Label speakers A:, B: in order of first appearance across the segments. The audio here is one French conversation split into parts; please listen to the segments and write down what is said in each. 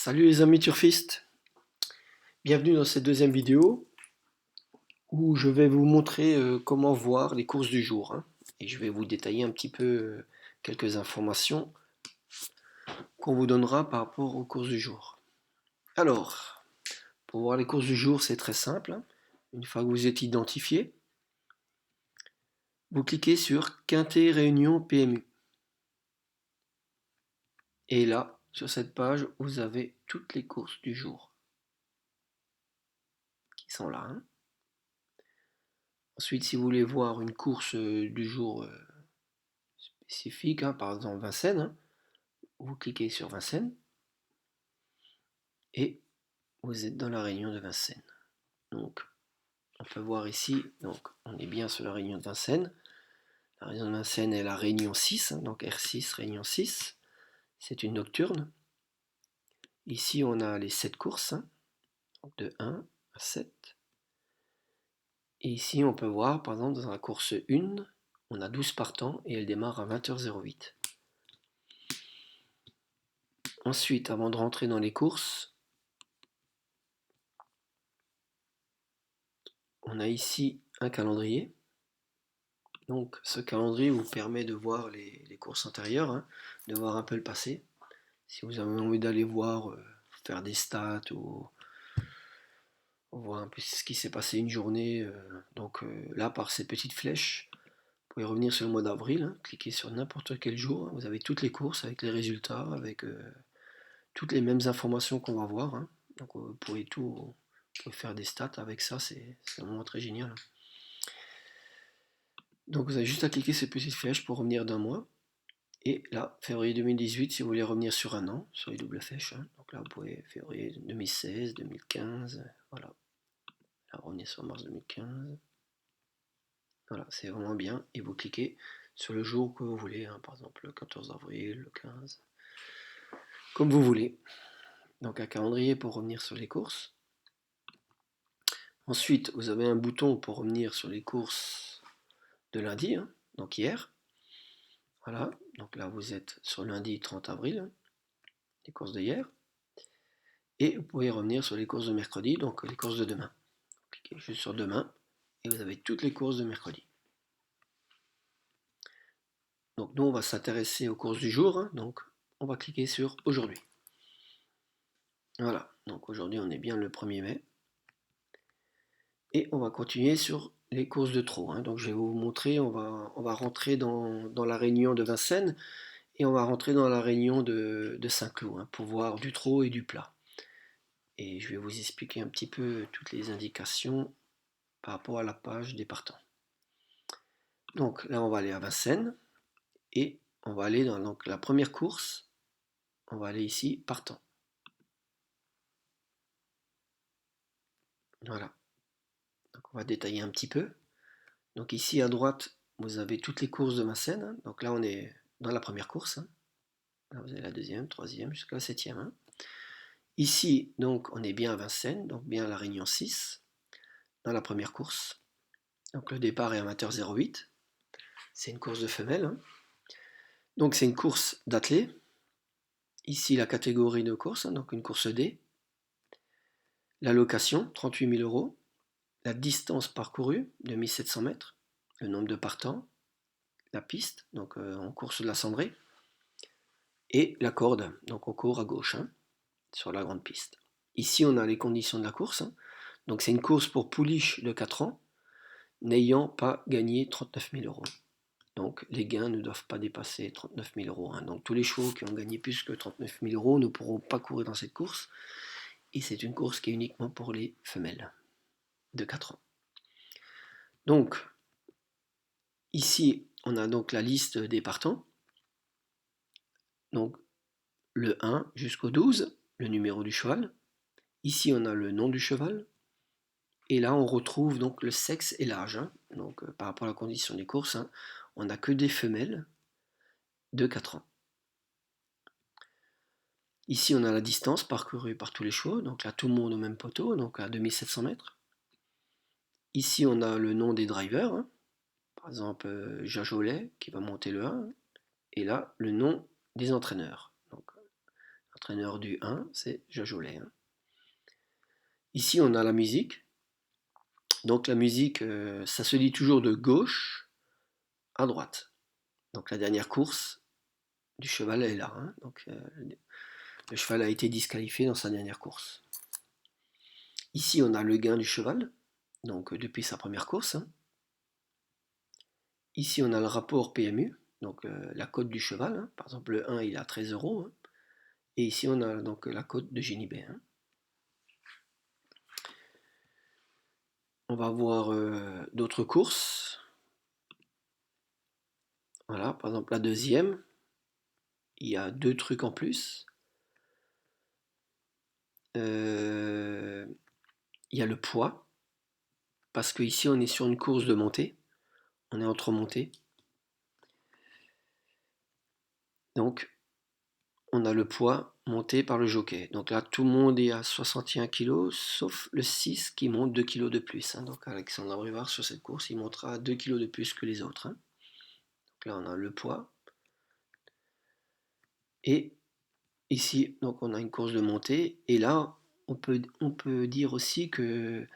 A: Salut les amis turfistes, bienvenue dans cette deuxième vidéo où je vais vous montrer comment voir les courses du jour, hein. Et je vais vous détailler un petit peu quelques informations qu'on vous donnera par rapport aux courses du jour. Alors, pour voir les courses du jour, c'est très simple, hein. Une fois que vous êtes identifié, vous cliquez sur Quintet Réunion PMU. Et là, sur cette page, vous avez toutes les courses du jour qui sont là, hein. Ensuite, si vous voulez voir une course du jour spécifique, hein, par exemple Vincennes, hein, vous cliquez sur Vincennes et vous êtes dans la réunion de Vincennes. Donc, on peut voir ici, donc on est bien sur la réunion de Vincennes. La réunion de Vincennes est la réunion 6, hein, donc R6, réunion 6. C'est une nocturne. Ici, on a les 7 courses, hein, donc de 1 à 7. Et ici, on peut voir, par exemple, dans la course 1, on a 12 partants et elle démarre à 20h08. Ensuite, avant de rentrer dans les courses, on a ici un calendrier. Donc ce calendrier vous permet de voir les courses antérieures, hein, de voir un peu le passé. Si vous avez envie d'aller voir, faire des stats ou voir un peu ce qui s'est passé une journée, là par ces petites flèches, vous pouvez revenir sur le mois d'avril, hein, cliquez sur n'importe quel jour, hein, vous avez toutes les courses avec les résultats, avec toutes les mêmes informations qu'on va voir, hein. Donc vous pouvez faire des stats avec ça, c'est vraiment très génial. Donc vous avez juste à cliquer ces petites flèches pour revenir d'un mois. Et là, février 2018, si vous voulez revenir sur un an, sur les doubles flèches, hein. Donc là, vous pouvez février 2016, 2015, voilà. Là, revenir sur mars 2015. Voilà, c'est vraiment bien. Et vous cliquez sur le jour que vous voulez, hein, par exemple le 14 avril, le 15, comme vous voulez. Donc un calendrier pour revenir sur les courses. Ensuite, vous avez un bouton pour revenir sur les courses de lundi, hein, donc hier. Voilà, donc là vous êtes sur lundi 30 avril, hein, les courses de hier. Et vous pouvez revenir sur les courses de mercredi, donc les courses de demain. Cliquez juste sur demain et vous avez toutes les courses de mercredi. Donc nous on va s'intéresser aux courses du jour, hein, donc on va cliquer sur aujourd'hui. Voilà, donc aujourd'hui on est bien le 1er mai. Et on va continuer sur les courses de trot, hein. Donc je vais vous montrer, on va rentrer dans la réunion de Vincennes et on va rentrer dans la réunion de Saint-Cloud, hein, pour voir du trot et du plat. Et je vais vous expliquer un petit peu toutes les indications par rapport à la page des partants. Donc là, on va aller à Vincennes et on va aller dans donc, la première course. On va aller ici, partant. Voilà. Donc on va détailler un petit peu. Donc ici à droite, vous avez toutes les courses de Vincennes, hein. Donc là, on est dans la première course, hein. Là, vous avez la deuxième, troisième, jusqu'à la septième, hein. Ici, donc, on est bien à Vincennes, donc bien à la Réunion 6, dans la première course. Donc le départ est à 20h08. C'est une course de femelles, hein. Donc c'est une course d'athlée. Ici, la catégorie de course, hein, donc une course D. La location, 38 000 euros. La distance parcourue, 2700 mètres. Le nombre de partants. La piste, donc en course de la cendrée. Et la corde, donc on court à gauche, hein, sur la grande piste. Ici, on a les conditions de la course, hein. Donc c'est une course pour pouliches de 4 ans, n'ayant pas gagné 39 000 euros. Donc les gains ne doivent pas dépasser 39 000 euros, hein. Donc tous les chevaux qui ont gagné plus que 39 000 euros ne pourront pas courir dans cette course. Et c'est une course qui est uniquement pour les femelles de 4 ans. Donc, ici, on a donc la liste des partants. Donc, le 1 jusqu'au 12, le numéro du cheval. Ici, on a le nom du cheval. Et là, on retrouve donc le sexe et l'âge, hein. Donc, par rapport à la condition des courses, hein, on n'a que des femelles de 4 ans. Ici, on a la distance parcourue par tous les chevaux. Donc là, tout le monde au même poteau, donc à 2700 mètres. Ici, on a le nom des drivers, hein. Par exemple, Jajolet qui va monter le 1. Et là, le nom des entraîneurs. Donc, L'entraîneur du 1, c'est Jajolet. Hein. Ici, on a la musique. Donc la musique, ça se lit toujours de gauche à droite. Donc la dernière course du cheval est là. Hein. Donc le cheval a été disqualifié dans sa dernière course. Ici, on a le gain du cheval, donc depuis sa première course. Hein. Ici, on a le rapport PMU, donc la cote du cheval. Hein. Par exemple, le 1, il est à 13 euros. Hein. Et ici, on a donc la cote de Génie B. Hein. On va voir d'autres courses. Voilà, par exemple, la deuxième, il y a 2 trucs en plus. Il y a le poids, parce qu'ici, on est sur une course de montée. On est entre montées. Donc, on a le poids monté par le jockey. Donc là, tout le monde est à 61 kg, sauf le 6 qui monte 2 kg de plus. Hein. Donc Alexandre Abrivard, sur cette course, il montera 2 kg de plus que les autres. Hein. Donc là, on a le poids. Et ici, donc on a une course de montée. Et là, on peut dire aussi que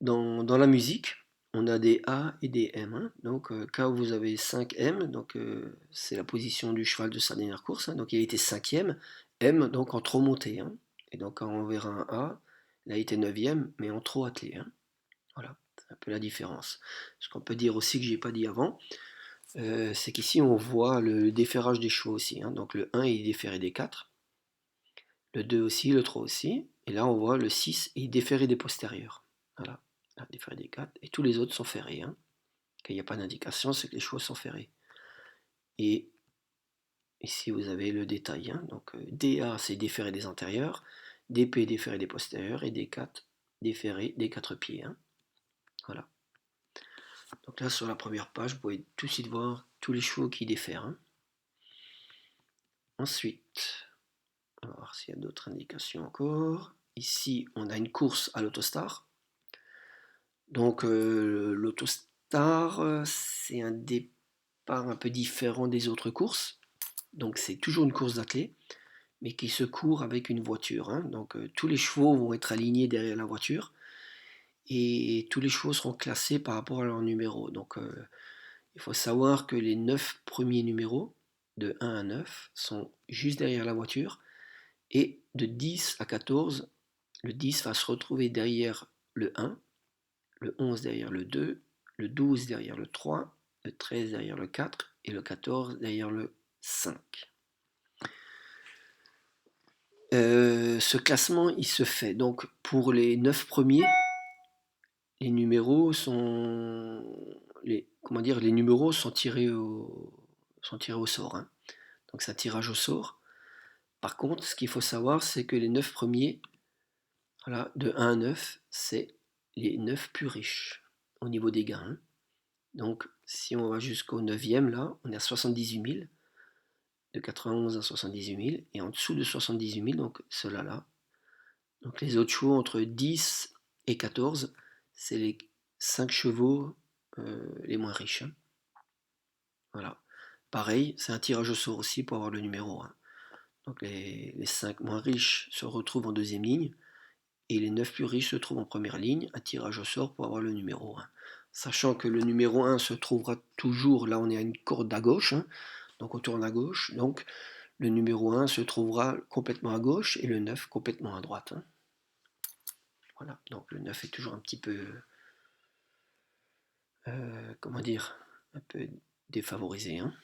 A: dans la musique, on a des A et des M. Hein. Donc quand vous avez 5 M, donc c'est la position du cheval de sa dernière course. Hein. Donc il a été 5e, M donc en trop monté. Hein. Et donc quand on verra un A, il a été 9e, mais en trop attelé. Hein. Voilà, c'est un peu la différence. Ce qu'on peut dire aussi que j'ai pas dit avant, c'est qu'ici on voit le déferrage des chevaux aussi. Hein. Donc le 1 il est déféré des 4, le 2 aussi, le 3 aussi. Et là on voit le 6 il est déféré des postérieurs. Voilà. Des ferrés des 4, et tous les autres sont ferrés. Hein. Quand il n'y a pas d'indication, c'est que les chevaux sont ferrés. Et ici, vous avez le détail. Hein. Donc, DA, c'est déferré des antérieurs, DP, déferré des postérieurs, et D4, déferré des 4 pieds. Hein. Voilà. Donc là, sur la première page, vous pouvez tout de suite voir tous les chevaux qui défèrent. Hein. Ensuite, on va voir s'il y a d'autres indications encore. Ici, on a une course à l'Autostar. Donc, l'Autostar, c'est un départ un peu différent des autres courses. Donc c'est toujours une course d'attelé, mais qui se court avec une voiture. Hein. Donc tous les chevaux vont être alignés derrière la voiture et tous les chevaux seront classés par rapport à leur numéro. Donc il faut savoir que les 9 premiers numéros, de 1 à 9, sont juste derrière la voiture, et de 10 à 14, le 10 va se retrouver derrière le 1, le 11 derrière le 2, le 12 derrière le 3, le 13 derrière le 4 et le 14 derrière le 5. Ce classement, il se fait donc pour les 9 premiers, les numéros sont les numéros sont tirés au sort. Hein. Donc c'est un tirage au sort. Par contre, ce qu'il faut savoir, c'est que les 9 premiers, voilà, de 1 à 9, c'est les 9 plus riches au niveau des gains. Hein. Donc si on va jusqu'au 9e, là, on est à 78 000, de 91 à 78 000, et en dessous de 78 000, donc ceux-là, donc les autres chevaux entre 10 et 14, c'est les 5 chevaux les moins riches. Hein. Voilà. Pareil, c'est un tirage au sort aussi pour avoir le numéro 1. Donc les 5 moins riches se retrouvent en deuxième ligne, et les 9 plus riches se trouvent en première ligne, un tirage au sort pour avoir le numéro 1. Sachant que le numéro 1 se trouvera toujours, là on est à une corde à gauche, hein, donc on tourne à gauche, donc le numéro 1 se trouvera complètement à gauche et le 9 complètement à droite. Hein. Voilà, donc le 9 est toujours un petit peu, comment dire, un peu défavorisé. Hein.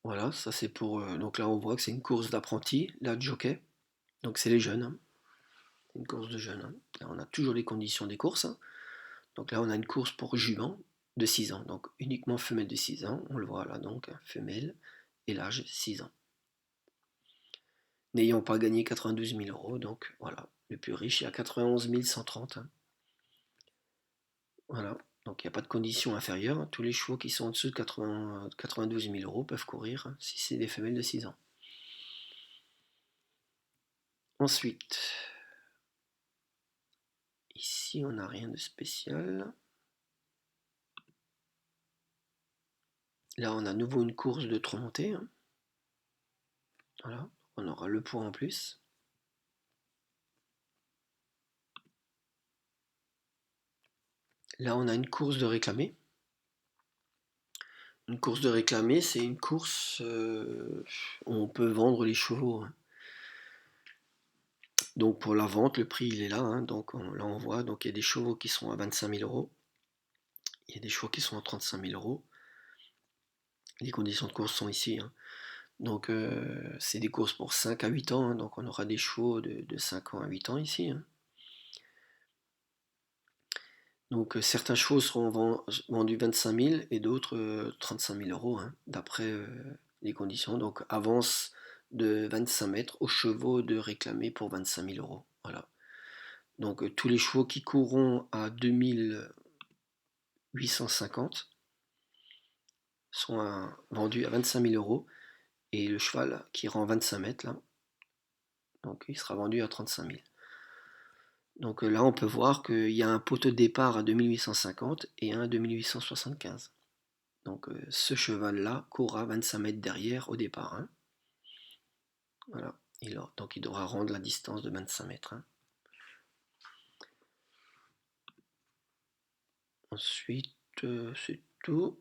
A: Voilà, ça c'est pour. Donc là on voit que c'est une course d'apprentis, là de jockey. Donc c'est les jeunes. Hein. C'est une course de jeunes. Hein. Là on a toujours les conditions des courses. Hein. Donc là on a une course pour jument de 6 ans. Donc uniquement femelle de 6 ans. On le voit là donc, femelle, et l'âge 6 ans. N'ayant pas gagné 92 000 euros, donc voilà. Le plus riche est à 91 130. Hein. Voilà. Donc il n'y a pas de condition inférieure. Tous les chevaux qui sont en dessous de 92 000 euros peuvent courir, hein, si c'est des femelles de 6 ans. Ensuite, ici on n'a rien de spécial. Là, on a à nouveau une course de trop montée, hein. Voilà, on aura le poids en plus. Là, on a une course de réclamé. Une course de réclamé, c'est une course où on peut vendre les chevaux, hein. Donc pour la vente, le prix il est là, hein. Donc là on voit, donc il y a des chevaux qui sont à 25 000 euros, il y a des chevaux qui sont à 35 000 euros. Les conditions de course sont ici, hein. Donc c'est des courses pour 5 à 8 ans, hein. Donc on aura des chevaux de 5 ans à 8 ans ici, hein. Donc certains chevaux seront vendus 25 000 et d'autres 35 000 euros, hein, d'après les conditions. Donc avance de 25 mètres aux chevaux de réclamer pour 25 000 euros. Voilà. Donc tous les chevaux qui courront à 2850 sont vendus à 25 000 euros et le cheval qui rend 25 mètres, là, donc il sera vendu à 35 000. Donc là, on peut voir qu'il y a un poteau de départ à 2850 et un à 2875. Donc ce cheval-là courra 25 mètres derrière au départ, hein. Voilà. Donc il devra rendre la distance de 25 mètres, hein. Ensuite, c'est tout.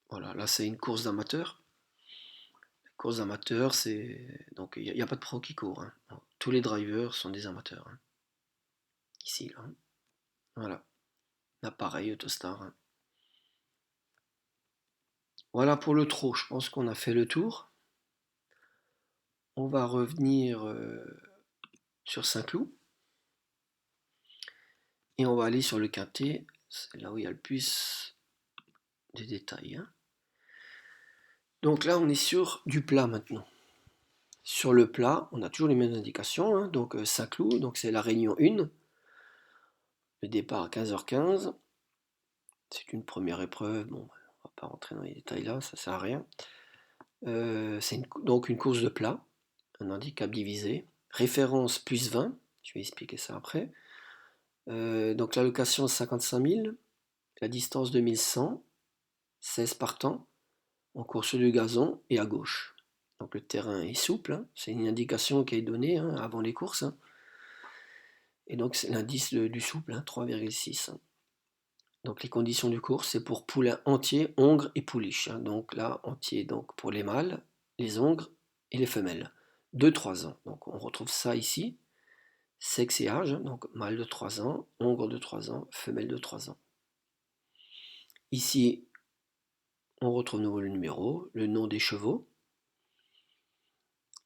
A: Voilà, là c'est une course d'amateurs. Course d'amateurs, c'est. Donc il n'y a pas de pro qui court, hein. Non, tous les drivers sont des amateurs, hein. Ici, là, hein. Voilà. Là pareil, Autostar, hein. Voilà pour le trot, je pense qu'on a fait le tour. On va revenir sur Saint-Cloud et on va aller sur le quintet. C'est là où il y a le plus de détails, hein. Donc là, on est sur du plat maintenant. Sur le plat, on a toujours les mêmes indications, hein. Donc Saint-Cloud, donc c'est la réunion 1. Le départ à 15h15. C'est une première épreuve. Bon, on va pas rentrer dans les détails là, ça sert à rien. C'est donc une course de plat, un handicap divisé. Référence plus 20, je vais expliquer ça après. Donc l'allocation 55 000, la distance 2100, 16 partants, en course du gazon et à gauche. Donc le terrain est souple, hein. C'est une indication qui est donnée, hein, avant les courses, hein. Et donc c'est l'indice du souple, hein, 3,6. Donc les conditions du cours, c'est pour poulain entier, hongre et pouliche, hein. Donc là, entier donc pour les mâles, les hongres et les femelles. 2-3 ans. Donc on retrouve ça ici. Sexe et âge, donc mâle de 3 ans, hongre de 3 ans, femelle de 3 ans. Ici, on retrouve nouveau le numéro, le nom des chevaux.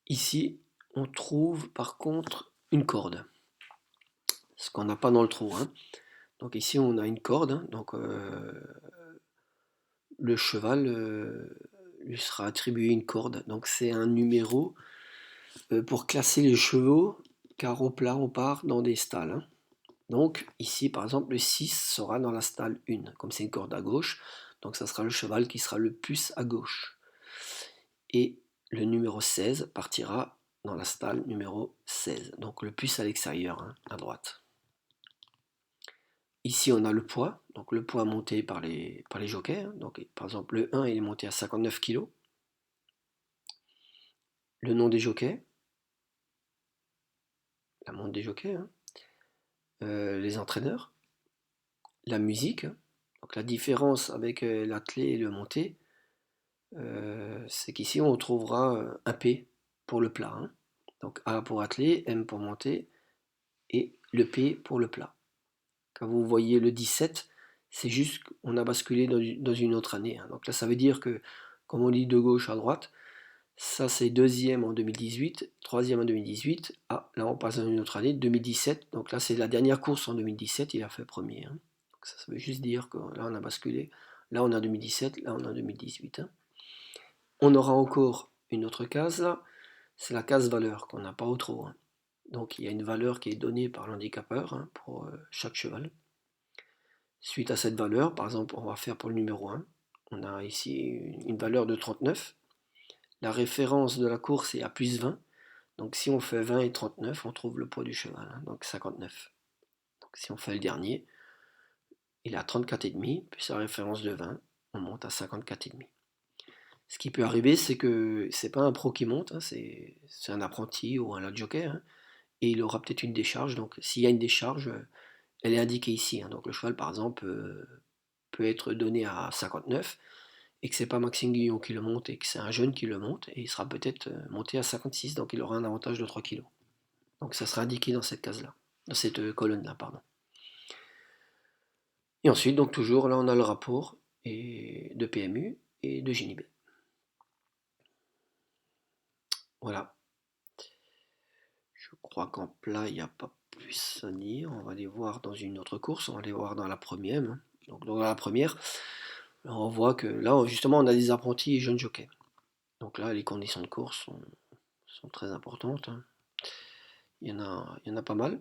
A: Ici, on trouve par contre une corde, ce qu'on n'a pas dans le trou, hein. Donc ici, on a une corde, hein. Donc le cheval lui sera attribué une corde. Donc c'est un numéro pour classer les chevaux, car au plat, on part dans des stalles, hein. Donc ici, par exemple, le 6 sera dans la stalle 1, comme c'est une corde à gauche, donc ça sera le cheval qui sera le plus à gauche. Et le numéro 16 partira dans la stalle numéro 16, donc le plus à l'extérieur, hein, à droite. Ici, on a le poids, donc le poids monté par les jockeys, hein. Donc, par exemple, le 1 il est monté à 59 kg. Le nom des jockeys, la montre des jockeys, hein. Les entraîneurs, la musique. Donc la différence avec l'attelé et le monté, c'est qu'ici on trouvera un P pour le plat, hein. Donc A pour attelé, M pour monter et le P pour le plat. Quand vous voyez le 17, c'est juste qu'on a basculé dans une autre année, hein. Donc là ça veut dire que, comme on dit de gauche à droite, ça c'est deuxième en 2018, troisième en 2018. Ah, là on passe dans une autre année, 2017. Donc là c'est la dernière course en 2017, il a fait premier, hein. Donc ça veut juste dire que là on a basculé. Là on est en 2017, là on est en 2018, hein. On aura encore une autre case là, c'est la case valeur qu'on n'a pas au trot, hein. Donc il y a une valeur qui est donnée par l'handicapeur, hein, pour chaque cheval. Suite à cette valeur, par exemple, on va faire pour le numéro 1, on a ici une valeur de 39. La référence de la course est à plus 20. Donc si on fait 20 et 39, on trouve le poids du cheval, hein, donc 59. Donc si on fait le dernier, il est à 34,5, puis sa référence de 20, on monte à 54,5. Ce qui peut arriver, c'est que c'est pas un pro qui monte, hein, c'est un apprenti ou un lot jockey, hein, et il aura peut-être une décharge. Donc s'il y a une décharge, elle est indiquée ici, hein. Donc le cheval, par exemple, peut être donné à 59, et que c'est pas Maxime Guillon qui le monte, et que c'est un jeune qui le monte, et il sera peut-être monté à 56, donc il aura un avantage de 3 kilos. Donc ça sera indiqué dans cette case-là, dans cette colonne-là, pardon. Et ensuite, donc toujours, là on a le rapport de PMU et de Ginibet. Voilà. Je crois qu'en plat, il n'y a pas plus à dire. On va les voir dans une autre course, on va les voir dans la première, hein. Donc dans la première, on voit que là, justement, on a des apprentis et jeunes jockeys. Donc là, les conditions de course sont très importantes, hein. Il y en a pas mal.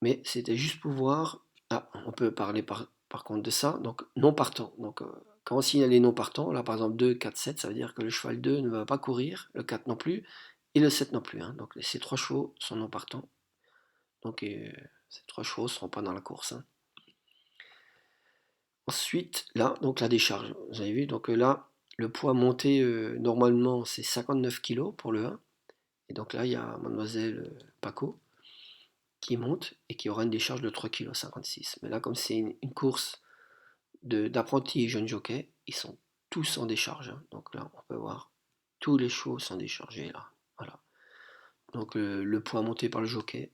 A: Mais c'était juste pour voir. Ah, on peut parler par contre de ça. Donc non partant. Donc quand on signale les non partants, là par exemple 2, 4, 7, ça veut dire que le cheval 2 ne va pas courir, le 4 non plus, et le 7 non plus, hein. Donc ces trois chevaux sont non partants. Donc ces trois chevaux ne seront pas dans la course, hein. Ensuite, là, donc la décharge. Vous avez vu, donc là, le poids monté, normalement, c'est 59 kilos pour le 1. Et donc là, il y a mademoiselle Paco qui monte et qui aura une décharge de 3,56 kg. Mais là, comme c'est une course d'apprentis et jeunes jockeys, ils sont tous en décharge, hein. Donc là, on peut voir, tous les chevaux sont déchargés là. Voilà. Donc le poids monté par le jockey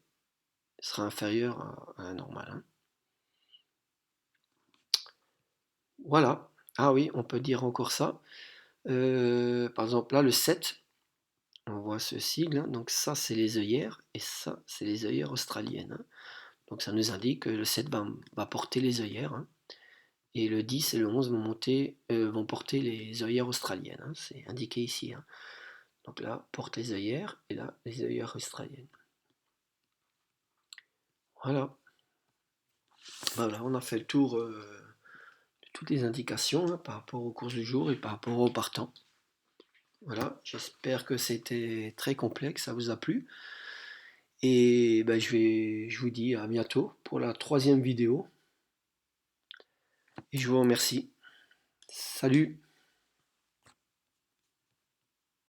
A: sera inférieur à un normal, hein. Voilà. Ah oui, on peut dire encore ça. Par exemple, là, le 7, on voit ce sigle, hein. Donc ça, c'est les œillères, et ça, c'est les œillères australiennes, hein. Donc ça nous indique que le 7 va porter les œillères, hein. Et le 10 et le 11 vont porter les œillères australiennes, hein. C'est indiqué ici, hein. Donc là, porte les œillères, et là, les œillères australiennes. Voilà. Voilà, on a fait le tour de toutes les indications, hein, par rapport aux courses du jour et par rapport aux partants. Voilà, j'espère que c'était très complet, que ça vous a plu. Et ben, je vous dis à bientôt pour la troisième vidéo. Et je vous remercie. Salut!